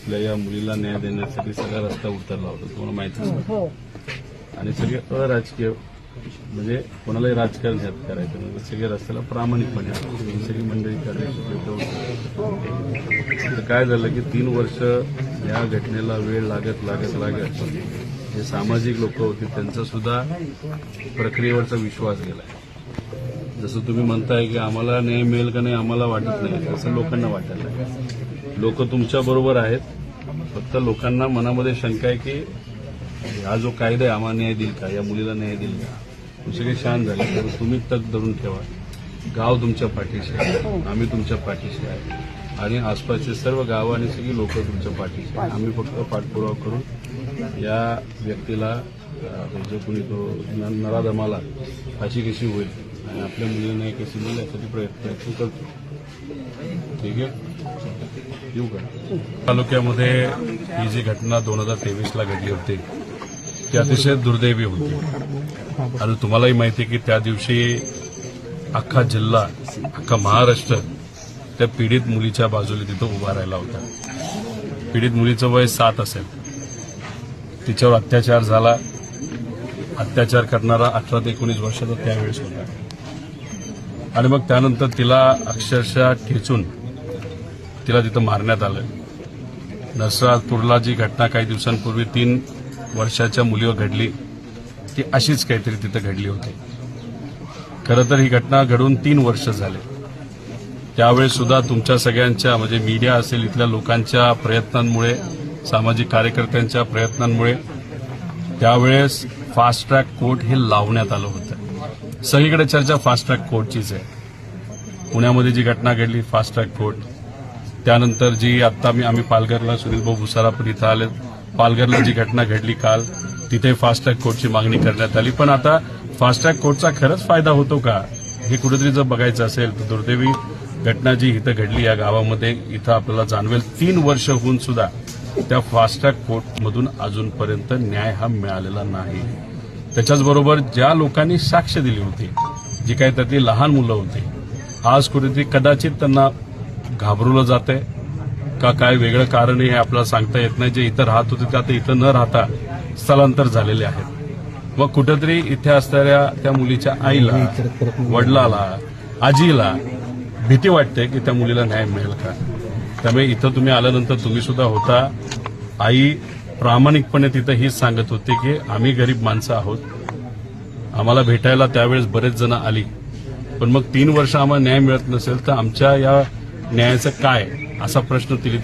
आपल्या या मुलीला न्याय देण्यासाठी सगळा रस्ता उतरला होता, तुम्हाला माहितीच आहे. हो. आणि सगळे अराजकीय म्हणजे कोणालाही राजकारण ह्यात करायचं नाही, सगळे रस्त्याला प्रामाणिकपणे आले. ही सगळी मंडळी करायची. तर काय झालं की 3 वर्ष या घटनेला वेळ लागत जे सामाजिक लोक होते त्यांचा सुद्धा प्रक्रियेवरचा विश्वास गेलाय. जसं तुम्ही म्हणताय की आम्हाला न्याय मिळेल का नाही आम्हाला वाटत नाही, तसं लोकांना वाटायला लागलं. लोक तुमच्या बरोबर आहेत, फक्त लोकांना मनामध्ये शंका आहे की हा जो कायदा आहे आम्हाला न्याय देईल का, या मुलीला न्याय देईल का. तुम्ही सगळे शांत झाले, तर तुम्ही तग धरून ठेवा. गाव तुमच्या पाठीशी आहे, आम्ही तुमच्या पाठीशी आहे आणि आसपासचे सर्व गावं आणि सगळी लोक तुमच्या पाठीशी आहे. आम्ही फक्त पाठपुरावा करून या व्यक्तीला जो कोणी तो नराधमाला फाशी कशी होईल आणि आपल्या मुलीला न्याय कशी मिळेल यासाठी प्रयत्न करतो. ठीक आहे, येऊ का. तालुक्यामध्ये ही जी घटना 2023ला घडली होती ती अतिशय दुर्दैवी होती आणि तुम्हालाही माहिती आहे की त्या दिवशी अख्खा जिल्हा अख्खा महाराष्ट्र त्या पीडित मुलीच्या बाजूला तिथं उभा राहिला होता. पीडित मुलीचं वय 7 असेल, तिच्यावर अत्याचार झाला. अत्याचार करणारा 18 ते 19 वर्षाचा त्यावेळेस होता आणि मग त्यानंतर तिला अक्षरशः ठेचून तिला तिथं मारण्यात आलं. नसरापूरला जी घटना काही दिवसांपूर्वी 3 वर्षाच्या मुलीवर घडली ती अशीच काहीतरी तिथं घडली होती. खरं तर ही घटना घडून 3 वर्ष झाले. त्यावेळेस सुद्धा तुमच्या सगळ्यांच्या म्हणजे मीडिया असेल, इथल्या लोकांच्या प्रयत्नांमुळे, सामाजिक कार्यकर्त्यांच्या प्रयत्नांमुळे त्यावेळेस फास्ट ट्रॅक कोर्ट हे लावण्यात आलं होतं. सगळीकडे चर्चा फास्ट ट्रॅक कोर्टचीच आहे. पुण्यामध्ये जी घटना घडली फास्ट ट्रॅक कोर्ट, त्यानंतर जी आता आम्ही पालघरला सुनील भाऊ भुसारापूर इथं आले, पालघरला जी घटना घडली काल तिथे फास्ट ट्रॅक कोर्टची मागणी करण्यात आली. पण आता फास्ट ट्रॅक कोर्टचा खरंच फायदा होतो का हे कुठेतरी जर बघायचं असेल तर दुर्दैवी घटना जी इथं घडली या गावामध्ये इथं आपल्याला जाणवेल 3 वर्ष होऊन सुद्धा त्या फास्ट ट्रॅक कोर्टमधून अजूनपर्यंत न्याय हा मिळालेला नाही. त्याच्याचबरोबर ज्या लोकांनी साक्ष दिली होती, जी काही त्यातली लहान मुलं होती, आज कुठेतरी कदाचित त्यांना घाबरवलं जातंय का काय वेगळं कारण हे आपल्याला सांगता येत नाही. जे इथं राहत होते ते आता इथं न राहता स्थलांतर झालेले आहेत. मग कुठेतरी इथे असणाऱ्या त्या मुलीच्या आईला, वडिलाला, आजीला भीती वाटते की त्या मुलीला न्याय मिळेल का. त्यामुळे इथं तुम्ही आल्यानंतर तुम्ही सुद्धा होता. आई प्रामाणिकपणे तिथं हीच सांगत होती की आम्ही गरीब माणसं आहोत, आम्हाला भेटायला त्यावेळेस बरेच जण आली, पण मग 3 वर्ष आम्हाला न्याय मिळत नसेल तर आमच्या या न्यायाचं काय असा प्रश्न तिने